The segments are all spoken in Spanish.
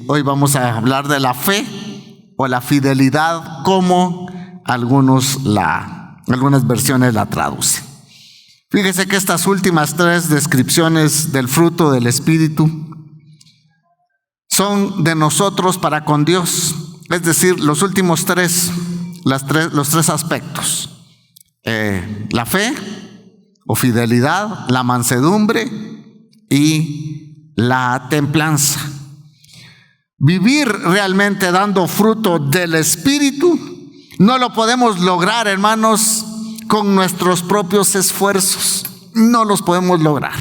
hoy vamos a hablar de la fe o la fidelidad, como algunas versiones la traducen. Fíjese que estas últimas tres descripciones del fruto del Espíritu son de nosotros para con Dios. Es decir, los últimos los tres aspectos. La fe o fidelidad, la mansedumbre y la templanza. Vivir realmente dando fruto del Espíritu no lo podemos lograr, hermanos, con nuestros propios esfuerzos. No los podemos lograr,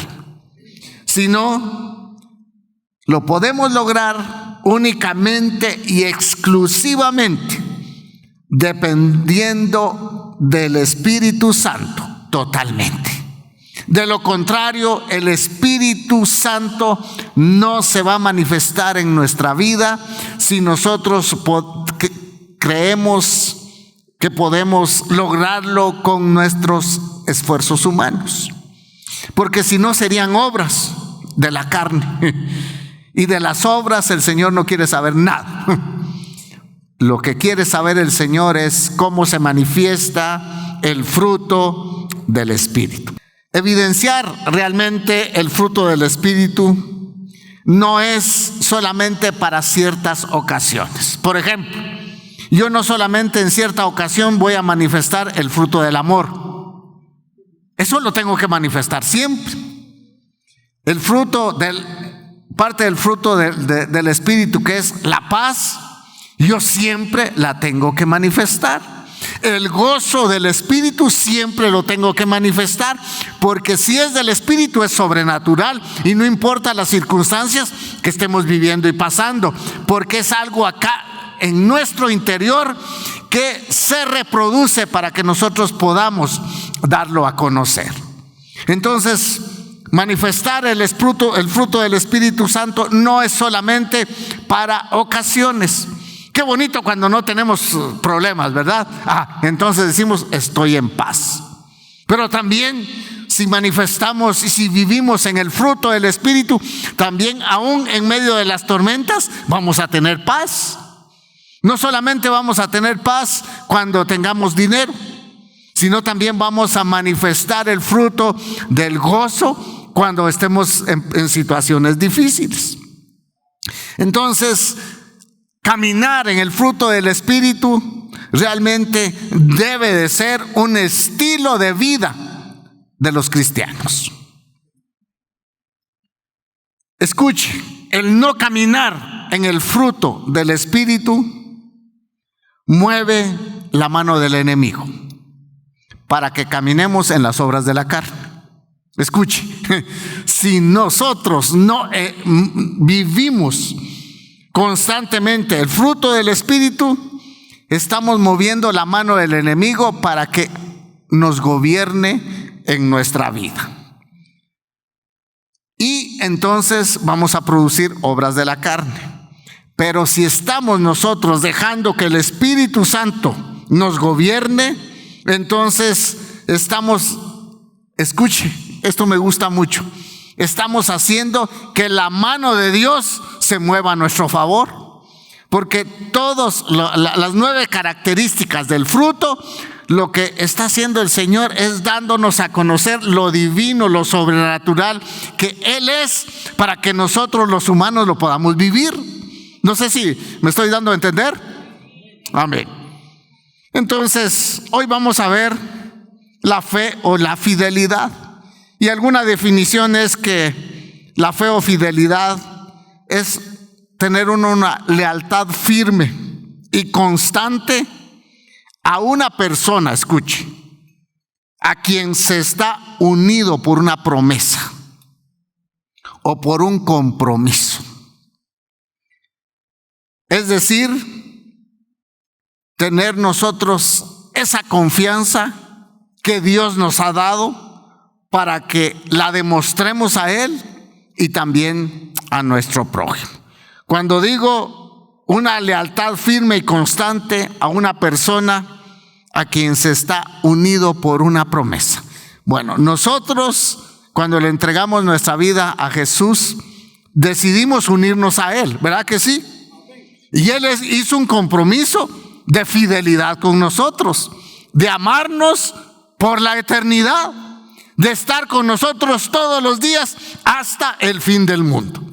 sino lo podemos lograr únicamente y exclusivamente dependiendo del Espíritu Santo totalmente. De lo contrario, el Espíritu Santo no se va a manifestar en nuestra vida si nosotros creemos que podemos lograrlo con nuestros esfuerzos humanos. Porque si no, serían obras de la carne. Y de las obras el Señor no quiere saber nada. Lo que quiere saber el Señor es cómo se manifiesta el fruto del Espíritu. Evidenciar realmente el fruto del Espíritu no es solamente para ciertas ocasiones. Por ejemplo, yo no solamente en cierta ocasión voy a manifestar el fruto del amor. Eso lo tengo que manifestar siempre. Parte del fruto del Espíritu, que es la paz, yo siempre la tengo que manifestar. El gozo del Espíritu siempre lo tengo que manifestar, porque si es del Espíritu es sobrenatural y no importa las circunstancias que estemos viviendo y pasando, porque es algo acá en nuestro interior que se reproduce para que nosotros podamos darlo a conocer. Entonces, manifestar el fruto del Espíritu Santo no es solamente para ocasiones. Qué bonito cuando no tenemos problemas, ¿verdad? Entonces decimos, estoy en paz. Pero también si manifestamos y si vivimos en el fruto del Espíritu, también aún en medio de las tormentas vamos a tener paz. No solamente vamos a tener paz cuando tengamos dinero, sino también vamos a manifestar el fruto del gozo cuando estemos en situaciones difíciles. Entonces, caminar en el fruto del Espíritu realmente debe de ser un estilo de vida de los cristianos. Escuche, el no caminar en el fruto del Espíritu mueve la mano del enemigo para que caminemos en las obras de la carne. Escuche, si nosotros no vivimos constantemente el fruto del Espíritu, estamos moviendo la mano del enemigo para que nos gobierne en nuestra vida. Y entonces vamos a producir obras de la carne. Pero si estamos nosotros dejando que el Espíritu Santo nos gobierne, entonces escuche, esto me gusta mucho, estamos haciendo que la mano de Dios se mueva a nuestro favor, porque todas las 9 características del fruto, lo que está haciendo el Señor es dándonos a conocer lo divino, lo sobrenatural que Él es, para que nosotros los humanos lo podamos vivir. No sé si me estoy dando a entender. Amén. Entonces, hoy vamos a ver la fe o la fidelidad. Y alguna definición es que la fe o fidelidad es tener una lealtad firme y constante a una persona, escuche, a quien se está unido por una promesa o por un compromiso. Es decir, tener nosotros esa confianza que Dios nos ha dado para que la demostremos a Él y también a nuestro prójimo. Cuando digo una lealtad firme y constante a una persona a quien se está unido por una promesa. Bueno, nosotros cuando le entregamos nuestra vida a Jesús, decidimos unirnos a Él, ¿verdad que sí? Y Él hizo un compromiso de fidelidad con nosotros, de amarnos por la eternidad, de estar con nosotros todos los días hasta el fin del mundo.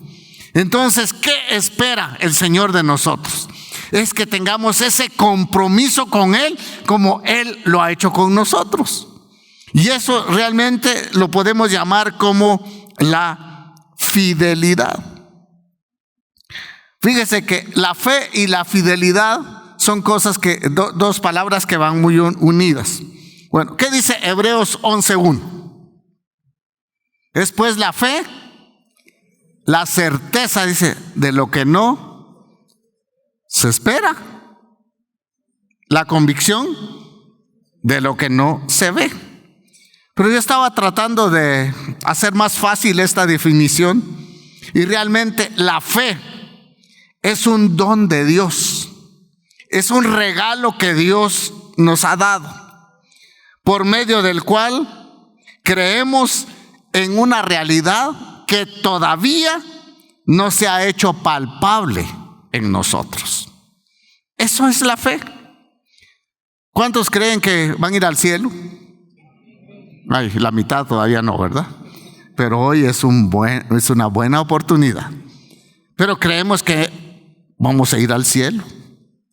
Entonces, ¿qué espera el Señor de nosotros? Es que tengamos ese compromiso con Él como Él lo ha hecho con nosotros. Y eso realmente lo podemos llamar como la fidelidad. Fíjese que la fe y la fidelidad son cosas que, dos palabras que van muy unidas. Bueno, ¿qué dice Hebreos 11:1? Es pues la fe, la certeza, dice, de lo que no se espera, la convicción de lo que no se ve. Pero yo estaba tratando de hacer más fácil esta definición, y realmente la fe es un don de Dios, es un regalo que Dios nos ha dado, por medio del cual creemos en una realidad que todavía no se ha hecho palpable en nosotros. Eso es la fe. ¿Cuántos creen que van a ir al cielo? Ay, la mitad todavía no, ¿verdad? Pero hoy es una buena oportunidad. Pero creemos que vamos a ir al cielo.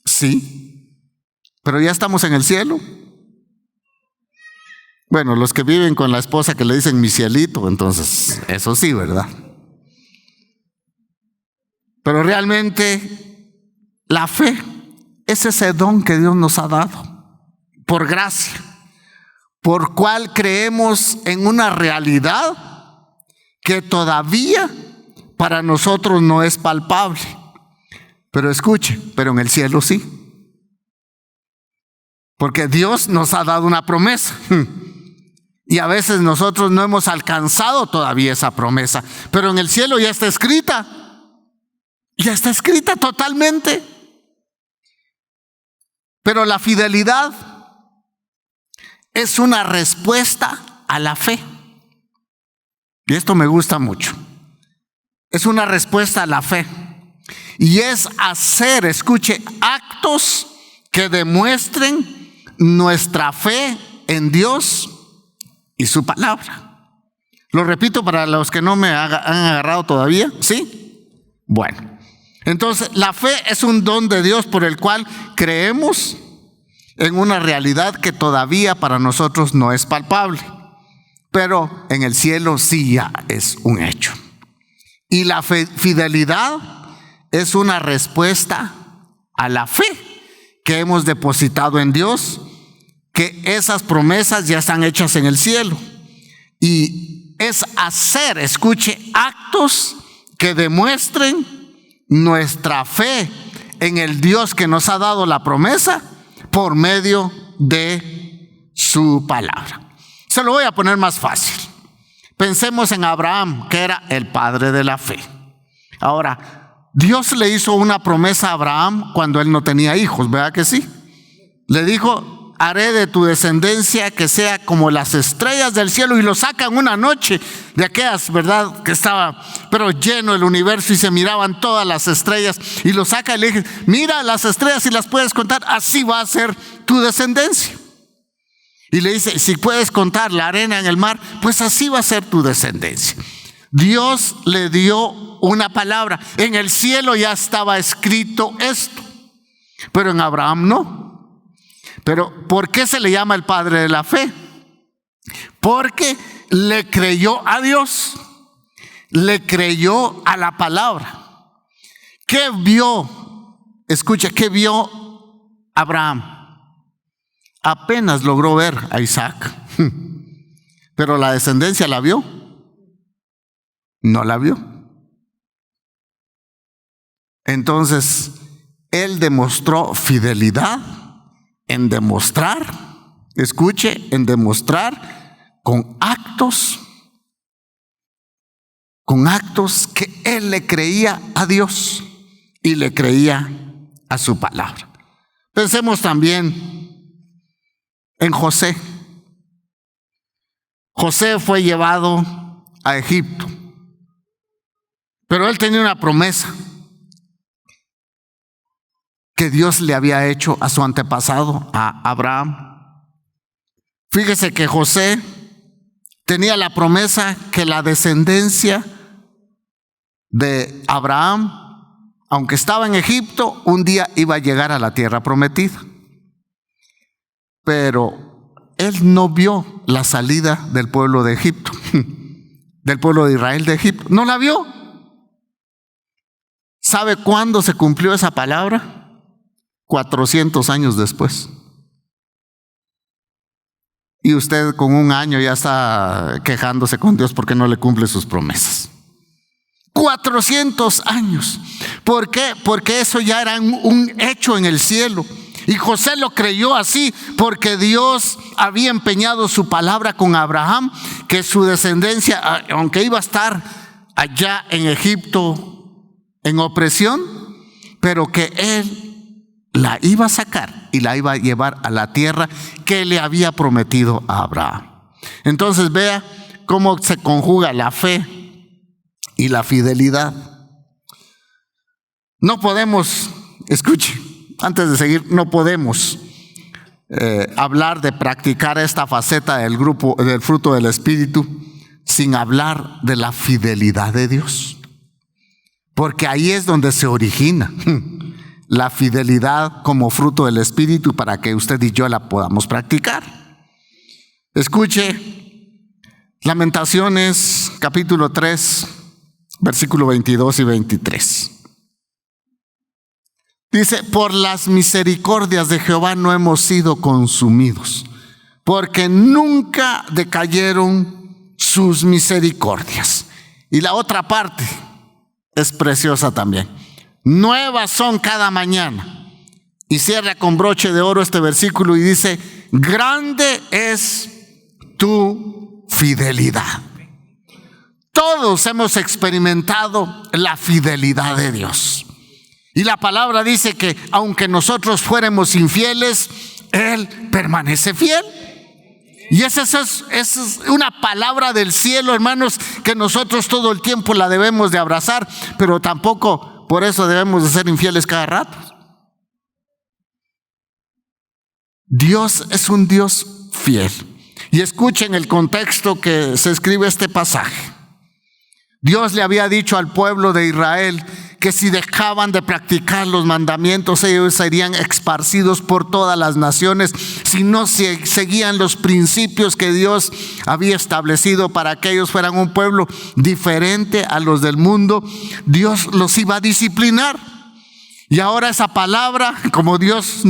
Sí. Pero ya estamos en el cielo. Bueno, los que viven con la esposa que le dicen mi cielito, entonces eso sí, ¿verdad? Pero realmente la fe es ese don que Dios nos ha dado por gracia, por cual creemos en una realidad que todavía para nosotros no es palpable. Pero escuche, pero en el cielo sí. Porque Dios nos ha dado una promesa. Y a veces nosotros no hemos alcanzado todavía esa promesa, pero en el cielo ya está escrita. Ya está escrita totalmente. Pero la fidelidad es una respuesta a la fe. Y esto me gusta mucho. Es una respuesta a la fe. Y es hacer, escuche, actos que demuestren nuestra fe en Dios y su palabra. Lo repito para los que no me han agarrado todavía, ¿sí? Bueno, entonces la fe es un don de Dios por el cual creemos en una realidad que todavía para nosotros no es palpable, pero en el cielo sí ya es un hecho. Y la fidelidad es una respuesta a la fe que hemos depositado en Dios, que esas promesas ya están hechas en el cielo. Y es hacer, escuche, actos que demuestren nuestra fe en el Dios que nos ha dado la promesa por medio de su palabra. Se lo voy a poner más fácil. Pensemos en Abraham, que era el padre de la fe. Ahora, Dios le hizo una promesa a Abraham cuando él no tenía hijos, ¿verdad que sí? Le dijo: haré de tu descendencia que sea como las estrellas del cielo. Y lo saca en una noche de aquellas, ¿verdad? Que estaba pero lleno el universo y se miraban todas las estrellas. Y lo saca y le dice: mira las estrellas, si las puedes contar, así va a ser tu descendencia. Y le dice: si puedes contar la arena en el mar, pues así va a ser tu descendencia. Dios le dio una palabra. En el cielo ya estaba escrito esto, pero en Abraham no. Pero ¿por qué se le llama el padre de la fe? Porque le creyó a Dios, le creyó a la palabra. ¿Qué vio? Escucha, ¿qué vio Abraham? Apenas logró ver a Isaac, pero la descendencia la vio. No la vio. Entonces, él demostró fidelidad en demostrar, escuche, en demostrar con actos que él le creía a Dios y le creía a su palabra. Pensemos también en José. José fue llevado a Egipto, pero él tenía una promesa. que Dios le había hecho a su antepasado, a Abraham. Fíjese que José tenía la promesa que la descendencia de Abraham, aunque estaba en Egipto, un día iba a llegar a la tierra prometida. Pero él no vio la salida del pueblo de Egipto, del pueblo de Israel de Egipto. No la vio. ¿Sabe cuándo se cumplió esa palabra? 400 años después. Y usted con un año ya está quejándose con Dios porque no le cumple sus promesas. 400 años. ¿Por qué? Porque eso ya era un hecho en el cielo. Y José lo creyó así porque Dios había empeñado su palabra con Abraham, que su descendencia, aunque iba a estar allá en Egipto en opresión, pero que él la iba a sacar y la iba a llevar a la tierra que le había prometido a Abraham. Entonces vea cómo se conjuga la fe y la fidelidad. No podemos, escuche, antes de seguir, no podemos hablar de practicar esta faceta del fruto del Espíritu sin hablar de la fidelidad de Dios. Porque ahí es donde se origina la fidelidad como fruto del Espíritu para que usted y yo la podamos practicar. Escuche, Lamentaciones capítulo 3, versículo 22 y 23. Dice, por las misericordias de Jehová no hemos sido consumidos, porque nunca decayeron sus misericordias. Y la otra parte es preciosa también. Nuevas son cada mañana. Y cierra con broche de oro este versículo y dice, grande es tu fidelidad. Todos hemos experimentado la fidelidad de Dios. Y la palabra dice que aunque nosotros fuéramos infieles, Él permanece fiel. Y esa es una palabra del cielo, hermanos, que nosotros todo el tiempo la debemos de abrazar, pero tampoco por eso debemos de ser infieles cada rato. Dios es un Dios fiel. Y escuchen el contexto que se escribe este pasaje. Dios le había dicho al pueblo de Israel que si dejaban de practicar los mandamientos, ellos serían esparcidos por todas las naciones. Si no seguían los principios que Dios había establecido para que ellos fueran un pueblo diferente a los del mundo, Dios los iba a disciplinar. Y ahora esa palabra, como Dios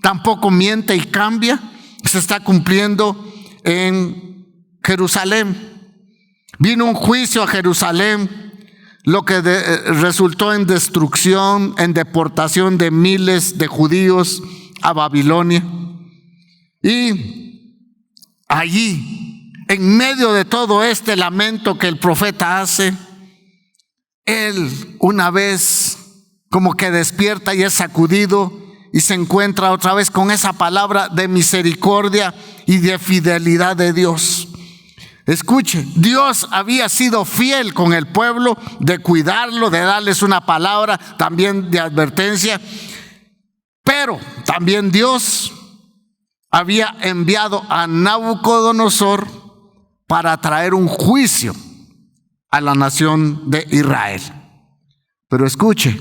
tampoco miente y cambia, se está cumpliendo en Jerusalén. Vino un juicio a Jerusalén, lo que resultó en destrucción, en deportación de miles de judíos a Babilonia. Y allí, en medio de todo este lamento que el profeta hace, él una vez como que despierta y es sacudido y se encuentra otra vez con esa palabra de misericordia y de fidelidad de Dios. Escuche, Dios había sido fiel con el pueblo, de cuidarlo, de darles una palabra también de advertencia, pero también Dios había enviado a Nabucodonosor para traer un juicio a la nación de Israel. Pero escuche,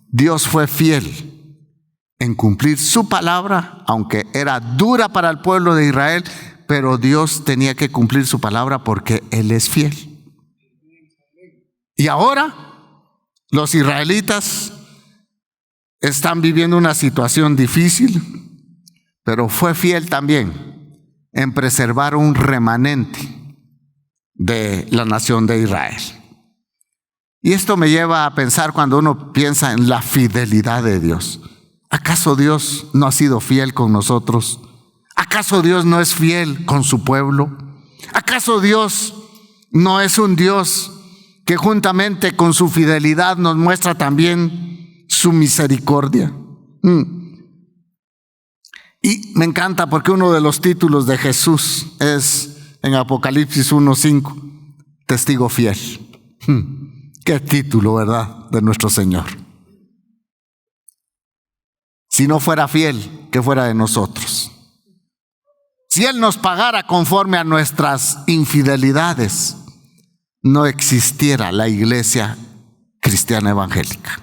Dios fue fiel en cumplir su palabra, aunque era dura para el pueblo de Israel, pero Dios tenía que cumplir su palabra porque Él es fiel. Y ahora los israelitas están viviendo una situación difícil, pero fue fiel también en preservar un remanente de la nación de Israel. Y esto me lleva a pensar cuando uno piensa en la fidelidad de Dios. ¿Acaso Dios no ha sido fiel con nosotros? ¿Acaso Dios no es fiel con su pueblo? ¿Acaso Dios no es un Dios que juntamente con su fidelidad nos muestra también su misericordia? Y me encanta porque uno de los títulos de Jesús es en Apocalipsis 1:5, testigo fiel. Qué título, ¿verdad?, de nuestro Señor. Si no fuera fiel, ¿qué fuera de nosotros? Si Él nos pagara conforme a nuestras infidelidades, no existiera la iglesia cristiana evangélica.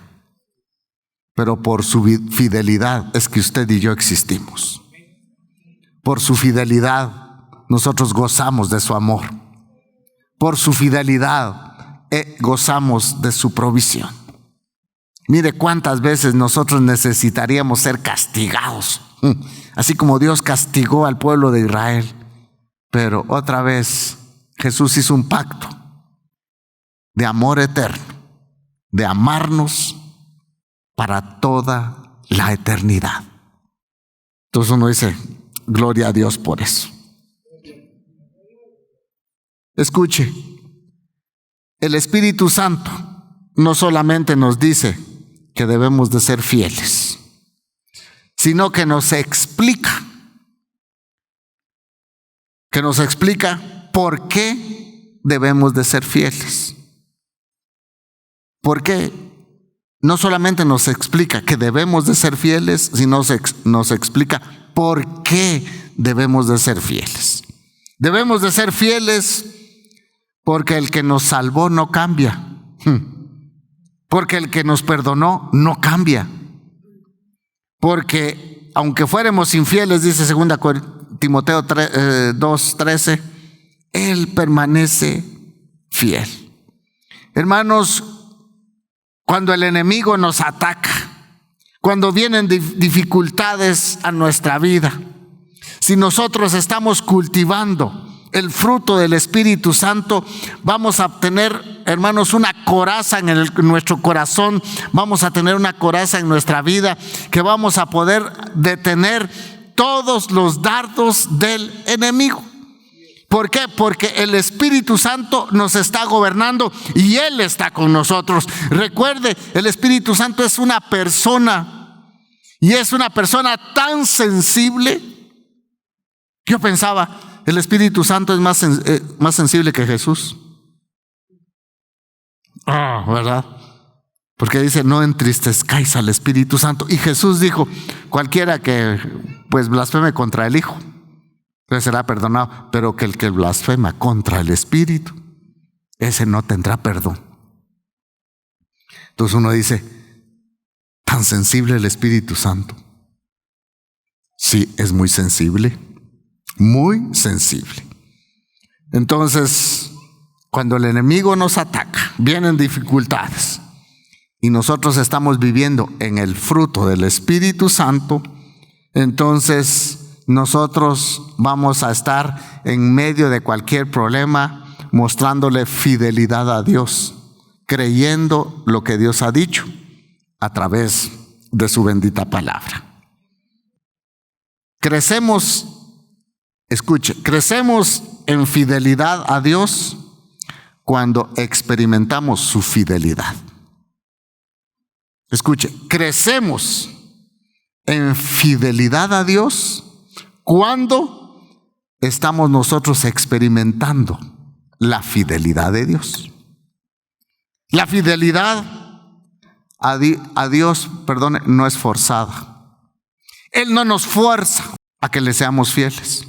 Pero por su fidelidad es que usted y yo existimos. Por su fidelidad nosotros gozamos de su amor. Por su fidelidad gozamos de su provisión. Mire cuántas veces nosotros necesitaríamos ser castigados, así como Dios castigó al pueblo de Israel. Pero otra vez Jesús hizo un pacto de amor eterno, de amarnos para toda la eternidad. Entonces uno dice, gloria a Dios por eso. Escuche, el Espíritu Santo no solamente nos dice que debemos de ser fieles, sino que nos explica por qué debemos de ser fieles. ¿Por qué? No solamente nos explica que debemos de ser fieles, sino nos explica por qué debemos de ser fieles. Debemos de ser fieles porque el que nos salvó no cambia. Porque el que nos perdonó no cambia. Porque aunque fuéramos infieles, dice 2 Timoteo 2:13, Él permanece fiel. Hermanos, cuando el enemigo nos ataca, cuando vienen dificultades a nuestra vida, si nosotros estamos cultivando el fruto del Espíritu Santo, vamos a tener, hermanos, una coraza en nuestro corazón, vamos a tener una coraza en nuestra vida, que vamos a poder detener todos los dardos del enemigo. ¿Por qué? Porque el Espíritu Santo nos está gobernando y Él está con nosotros. Recuerde, el Espíritu Santo es una persona, y es una persona tan sensible. Yo pensaba, el Espíritu Santo es más sensible que Jesús. ¿Verdad? Porque dice, no entristezcáis al Espíritu Santo. Y Jesús dijo, cualquiera que pues blasfeme contra el Hijo, entonces será perdonado, pero que el que blasfema contra el Espíritu, ese no tendrá perdón. Entonces uno dice, tan sensible el Espíritu Santo. Sí, es muy sensible, muy sensible. Entonces, cuando el enemigo nos ataca, vienen dificultades, y nosotros estamos viviendo en el fruto del Espíritu Santo, entonces nosotros vamos a estar en medio de cualquier problema mostrándole fidelidad a Dios, creyendo lo que Dios ha dicho a través de su bendita palabra. Crecemos, escuche, crecemos en fidelidad a Dios cuando experimentamos su fidelidad. Escuche, crecemos en fidelidad a Dios cuando estamos nosotros experimentando la fidelidad de Dios. La fidelidad a Dios, perdone, no es forzada. Él no nos fuerza a que le seamos fieles.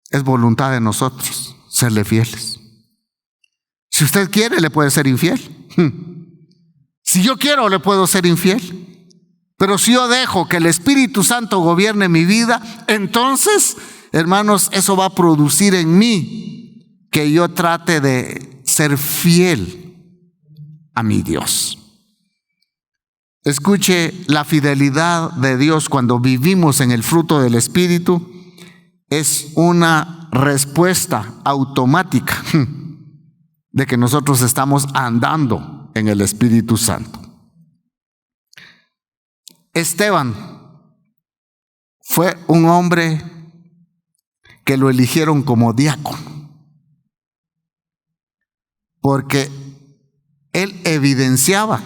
Es voluntad de nosotros serle fieles. Si usted quiere, le puede ser infiel. Si yo quiero, le puedo ser infiel. Pero si yo dejo que el Espíritu Santo gobierne mi vida, entonces, hermanos, eso va a producir en mí que yo trate de ser fiel a mi Dios. Escuche, la fidelidad de Dios cuando vivimos en el fruto del Espíritu es una respuesta automática de que nosotros estamos andando en el Espíritu Santo. Esteban fue un hombre que lo eligieron como diácono porque él evidenciaba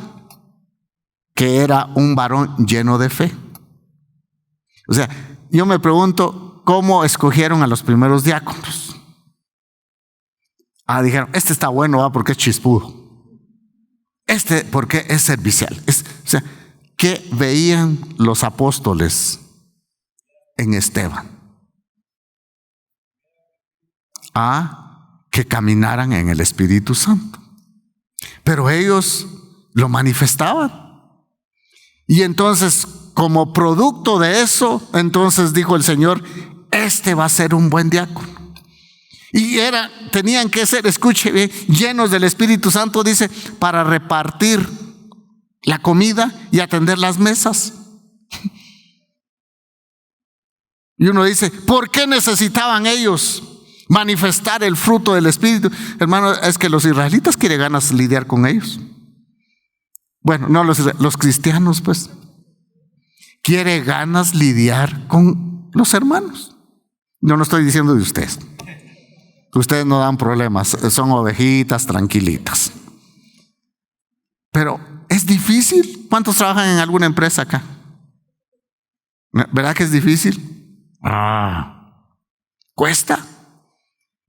que era un varón lleno de fe. O sea, yo me pregunto cómo escogieron a los primeros diáconos. Dijeron, este está bueno porque es chispudo, este porque es servicial. O sea, ¿qué veían los apóstoles en Esteban? Que caminaran en el Espíritu Santo. Pero ellos lo manifestaban. Y entonces, como producto de eso, entonces dijo el Señor, este va a ser un buen diácono. Y tenían que ser, escuche bien, llenos del Espíritu Santo, dice, para repartir la comida y atender las mesas. Y uno dice, ¿por qué necesitaban ellos manifestar el fruto del Espíritu? Hermano, es que los israelitas quieren ganas de lidiar con ellos. Bueno, no los cristianos, pues, quiere ganas lidiar con los hermanos. Yo no estoy diciendo de ustedes. Ustedes no dan problemas, son ovejitas tranquilitas. Pero es difícil. ¿Cuántos trabajan en alguna empresa acá? ¿Verdad que es difícil? Cuesta.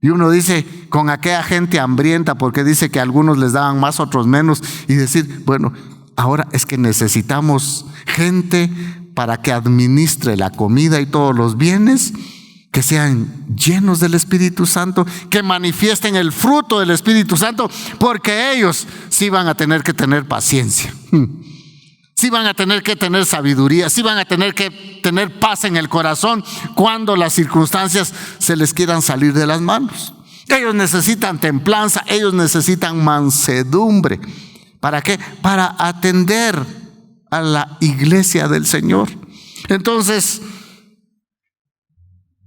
Y uno dice, con aquella gente hambrienta, porque dice que a algunos les daban más, otros menos, y decir, bueno, ahora es que necesitamos gente para que administre la comida y todos los bienes, que sean llenos del Espíritu Santo, que manifiesten el fruto del Espíritu Santo, porque ellos sí van a tener que tener paciencia, sí van a tener que tener sabiduría, sí van a tener que tener paz en el corazón cuando las circunstancias se les quieran salir de las manos. Ellos necesitan templanza, ellos necesitan mansedumbre. ¿Para qué? Para atender a la iglesia del Señor. Entonces,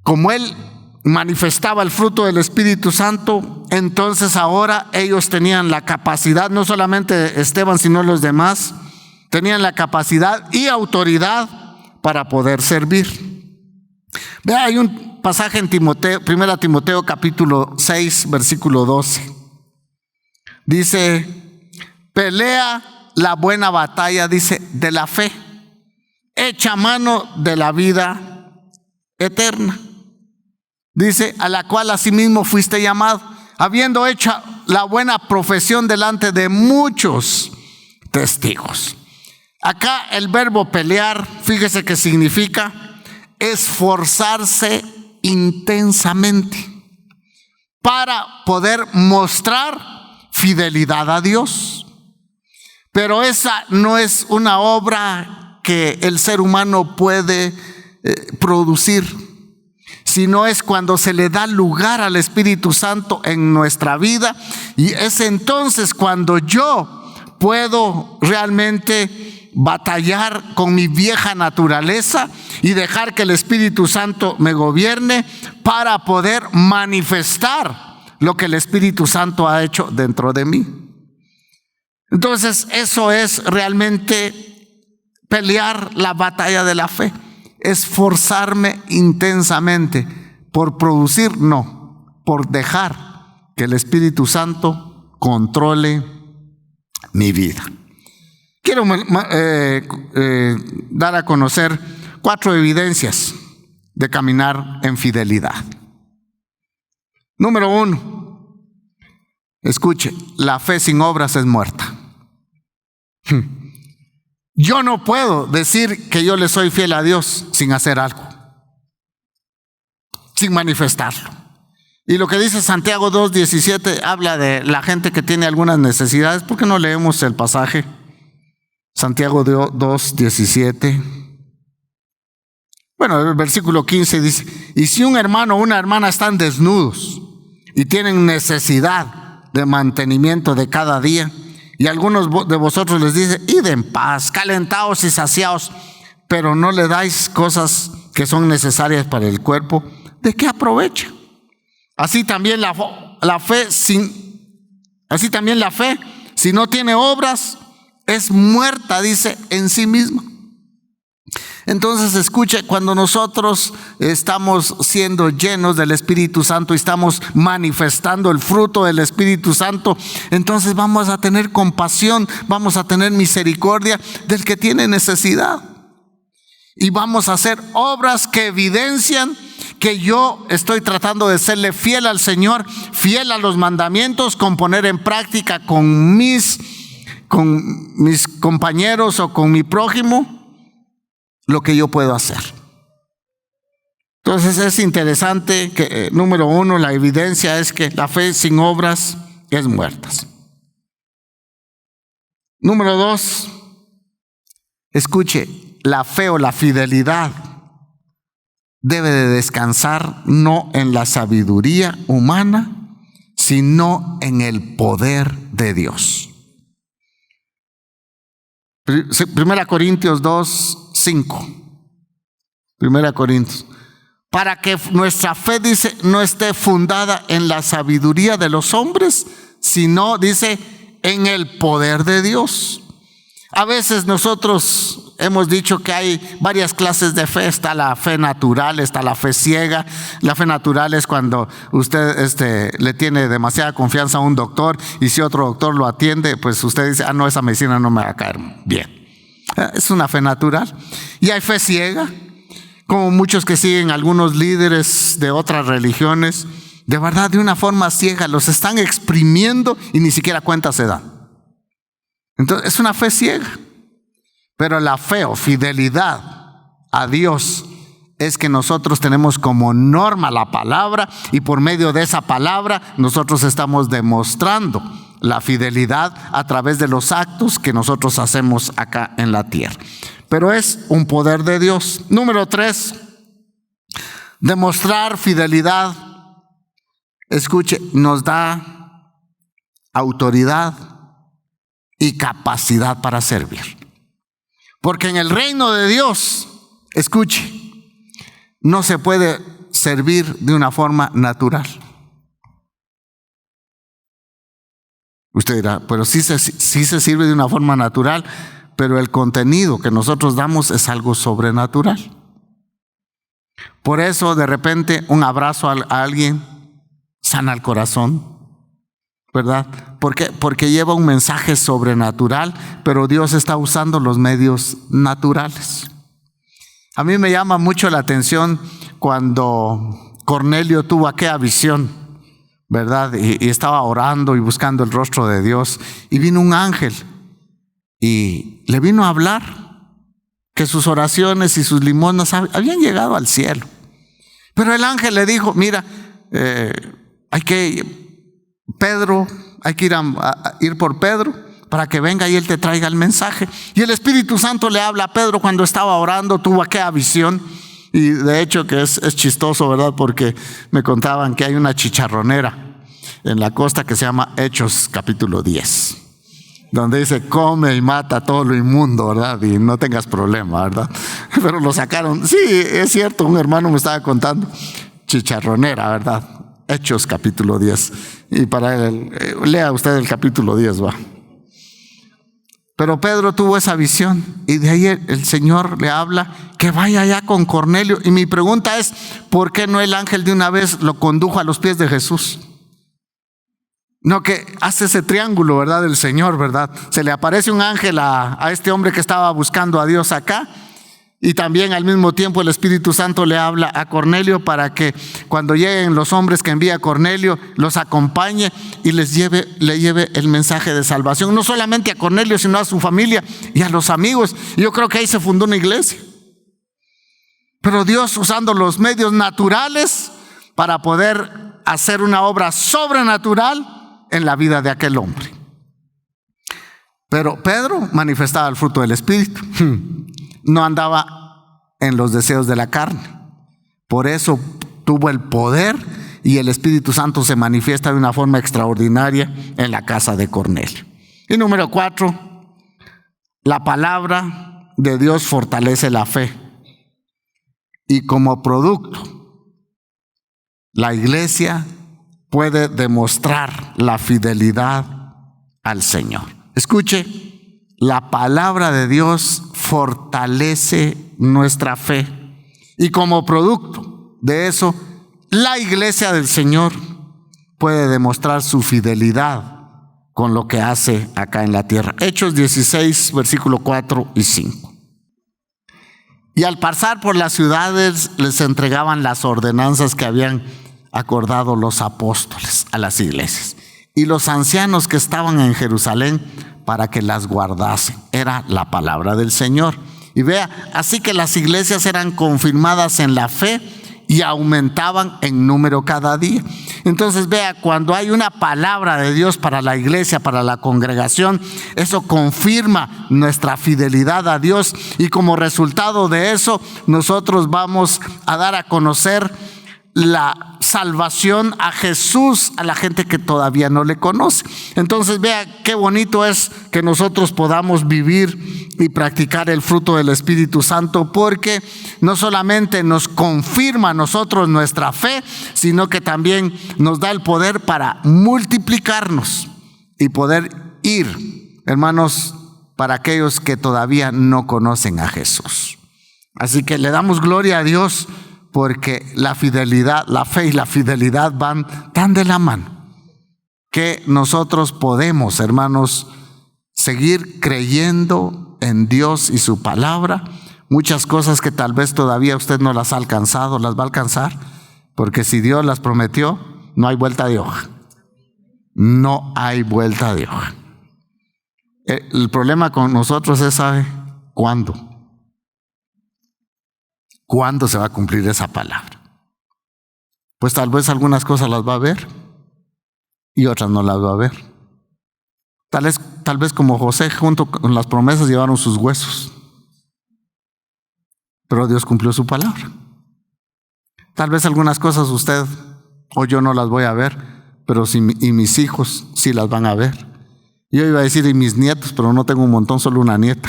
como él manifestaba el fruto del Espíritu Santo, entonces ahora ellos tenían la capacidad, no solamente Esteban, sino los demás, tenían la capacidad y autoridad para poder servir. Vea, hay un pasaje en Timoteo, 1 Timoteo capítulo 6, versículo 12. Dice, pelea la buena batalla, dice, de la fe, echa mano de la vida eterna. Dice, a la cual asimismo fuiste llamado, habiendo hecho la buena profesión delante de muchos testigos. Acá el verbo pelear, fíjese que significa esforzarse intensamente para poder mostrar fidelidad a Dios. Pero esa no es una obra que el ser humano puede producir, sino es cuando se le da lugar al Espíritu Santo en nuestra vida, y es entonces cuando yo puedo realmente batallar con mi vieja naturaleza y dejar que el Espíritu Santo me gobierne para poder manifestar lo que el Espíritu Santo ha hecho dentro de mí. Entonces, eso es realmente pelear la batalla de la fe. Esforzarme intensamente por producir, no, por dejar que el Espíritu Santo controle mi vida. Quiero dar a conocer 4 evidencias de caminar en fidelidad. Número 1, escuche, la fe sin obras es muerta. Yo no puedo decir que yo le soy fiel a Dios sin hacer algo, sin manifestarlo. Y lo que dice Santiago 2:17 habla de la gente que tiene algunas necesidades. ¿Por qué no leemos el pasaje? Santiago 2:17. Bueno, el versículo 15 dice, y si un hermano o una hermana están desnudos y tienen necesidad de mantenimiento de cada día, y algunos de vosotros les dice, id en paz, calentaos y saciaos, pero no le dais cosas que son necesarias para el cuerpo, ¿de qué aprovecha? Así también la fe, si no tiene obras, es muerta, dice, en sí misma. Entonces, escuche, cuando nosotros estamos siendo llenos del Espíritu Santo y estamos manifestando el fruto del Espíritu Santo, entonces vamos a tener compasión, vamos a tener misericordia del que tiene necesidad. Y vamos a hacer obras que evidencian que yo estoy tratando de serle fiel al Señor, fiel a los mandamientos, con poner en práctica con mis con mis compañeros o con mi prójimo lo que yo puedo hacer. Entonces es interesante que, número uno, la evidencia es que la fe sin obras es muerta. Número dos, escuche, la fe o la fidelidad debe de descansar no en la sabiduría humana, sino en el poder de Dios. 1 Corintios 2:5. 1 Corintios. Para que nuestra fe, dice, no esté fundada en la sabiduría de los hombres, sino, dice, en el poder de Dios. A veces nosotros hemos dicho que hay varias clases de fe. Está la fe natural, está la fe ciega. La fe natural es cuando usted le tiene demasiada confianza a un doctor, y si otro doctor lo atiende, pues usted dice, no, esa medicina no me va a caer bien. Es una fe natural. Y hay fe ciega, como muchos que siguen algunos líderes de otras religiones, de verdad, de una forma ciega, los están exprimiendo y ni siquiera cuenta se dan. Entonces es una fe ciega. Pero la fe o fidelidad a Dios es que nosotros tenemos como norma la palabra, y por medio de esa palabra nosotros estamos demostrando la fidelidad a través de los actos que nosotros hacemos acá en la tierra. Pero es un poder de Dios. Número 3, demostrar fidelidad, escuche, nos da autoridad y capacidad para servir. Porque en el reino de Dios, escuche, no se puede servir de una forma natural. Usted dirá, pero sí se sirve de una forma natural, pero el contenido que nosotros damos es algo sobrenatural. Por eso de repente un abrazo a alguien sana el corazón, ¿verdad? ¿Por qué? Porque lleva un mensaje sobrenatural, pero Dios está usando los medios naturales. A mí me llama mucho la atención cuando Cornelio tuvo aquella visión, ¿verdad? Y estaba orando y buscando el rostro de Dios, y vino un ángel y le vino a hablar que sus oraciones y sus limosnas habían llegado al cielo. Pero el ángel le dijo, mira, hay que ir por Pedro para que venga y él te traiga el mensaje. Y el Espíritu Santo le habla a Pedro cuando estaba orando, tuvo aquella visión. Y de hecho que es chistoso, ¿verdad? Porque me contaban que hay una chicharronera en la costa que se llama Hechos capítulo 10, donde dice, come y mata todo lo inmundo, ¿verdad? Y no tengas problema, ¿verdad? Pero lo sacaron. Sí, es cierto, un hermano me estaba contando. Chicharronera, ¿verdad? Hechos capítulo 10. Y para él, lea usted el capítulo 10, va. Pero Pedro tuvo esa visión, y de ahí el Señor le habla que vaya allá con Cornelio. Y mi pregunta es, ¿por qué no el ángel de una vez lo condujo a los pies de Jesús? No, que hace ese triángulo, ¿verdad? Del Señor, ¿verdad? Se le aparece un ángel a este hombre que estaba buscando a Dios acá, y también al mismo tiempo el Espíritu Santo le habla a Cornelio para que cuando lleguen los hombres que envía Cornelio, los acompañe y le lleve el mensaje de salvación, no solamente a Cornelio, sino a su familia y a los amigos. Y yo creo que ahí se fundó una iglesia. Pero Dios, usando los medios naturales para poder hacer una obra sobrenatural en la vida de aquel hombre. Pero Pedro manifestaba el fruto del Espíritu. No andaba en los deseos de la carne. Por eso tuvo el poder, y el Espíritu Santo se manifiesta de una forma extraordinaria en la casa de Cornelio. Y número 4, la palabra de Dios fortalece la fe. Y como producto, la iglesia puede demostrar la fidelidad al Señor. Escuche, la palabra de Dios fortalece nuestra fe, y como producto de eso, la iglesia del Señor puede demostrar su fidelidad con lo que hace acá en la tierra. Hechos 16, versículo 4 y 5. Y al pasar por las ciudades les entregaban las ordenanzas que habían acordado los apóstoles a las iglesias. Y los ancianos que estaban en Jerusalén para que las guardasen. Era la palabra del Señor. Y vea, así que las iglesias eran confirmadas en la fe y aumentaban en número cada día. Entonces vea, cuando hay una palabra de Dios para la iglesia, para la congregación, eso confirma nuestra fidelidad a Dios, y como resultado de eso nosotros vamos a dar a conocer la salvación a Jesús a la gente que todavía no le conoce. Entonces vea qué bonito es que nosotros podamos vivir y practicar el fruto del Espíritu Santo, porque no solamente nos confirma a nosotros nuestra fe, sino que también nos da el poder para multiplicarnos y poder ir, hermanos, para aquellos que todavía no conocen a Jesús. Así que le damos gloria a Dios, porque la fidelidad, la fe y la fidelidad van tan de la mano, que nosotros podemos, hermanos, seguir creyendo en Dios y su palabra. Muchas cosas que tal vez todavía usted no las ha alcanzado, las va a alcanzar, porque si Dios las prometió, no hay vuelta de hoja. No hay vuelta de hoja. El problema con nosotros es, ¿sabe cuándo? ¿Cuándo se va a cumplir esa palabra? Pues tal vez algunas cosas las va a ver y otras no las va a ver. Tal vez como José, junto con las promesas llevaron sus huesos, pero Dios cumplió su palabra. Tal vez algunas cosas usted o yo no las voy a ver, pero y mis hijos sí las van a ver. Yo iba a decir y mis nietos, pero no tengo un montón, solo una nieta.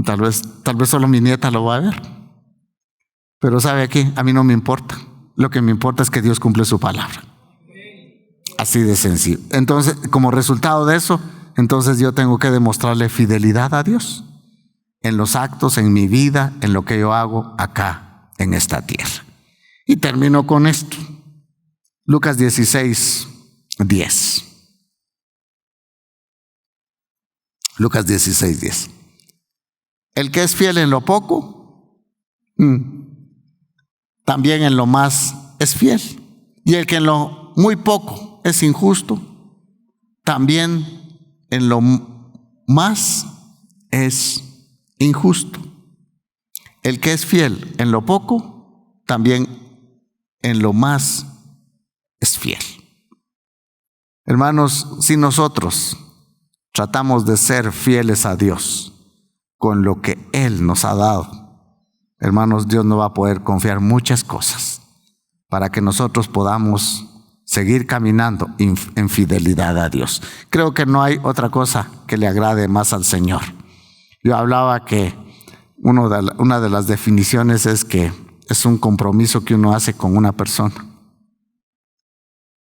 Tal vez solo mi nieta lo va a ver. Pero sabe aquí, a mí no me importa. Lo que me importa es que Dios cumple su palabra. Así de sencillo. Entonces, como resultado de eso, entonces yo tengo que demostrarle fidelidad a Dios en los actos, en mi vida, en lo que yo hago acá en esta tierra. Y termino con esto. Lucas 16:10. Lucas 16:10. El que es fiel en lo poco, también en lo más es fiel. Y el que en lo muy poco es injusto, también en lo más es injusto. El que es fiel en lo poco, también en lo más es fiel. Hermanos, si nosotros tratamos de ser fieles a Dios con lo que Él nos ha dado, hermanos, Dios nos va a poder confiar muchas cosas para que nosotros podamos seguir caminando en fidelidad a Dios. Creo que no hay otra cosa que le agrade más al Señor. Yo hablaba que una de las definiciones es que es un compromiso que uno hace con una persona.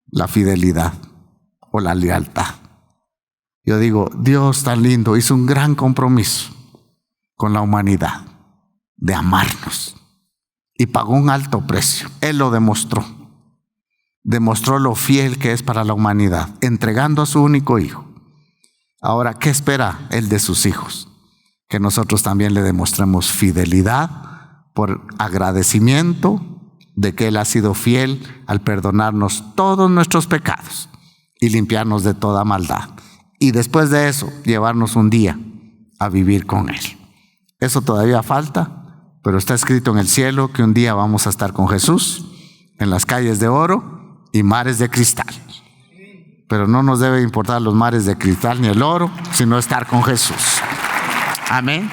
La fidelidad o la lealtad. Yo digo, Dios tan lindo hizo un gran compromiso con la humanidad de amarnos y pagó un alto precio. Él lo demostró lo fiel que es para la humanidad, entregando a su único hijo. Ahora, ¿qué espera Él de sus hijos? Que nosotros también le demostremos fidelidad por agradecimiento de que Él ha sido fiel al perdonarnos todos nuestros pecados y limpiarnos de toda maldad. Y después de eso, llevarnos un día a vivir con Él. Eso todavía falta, pero está escrito en el cielo que un día vamos a estar con Jesús en las calles de oro y mares de cristal. Pero no nos debe importar los mares de cristal ni el oro, sino estar con Jesús. Amén.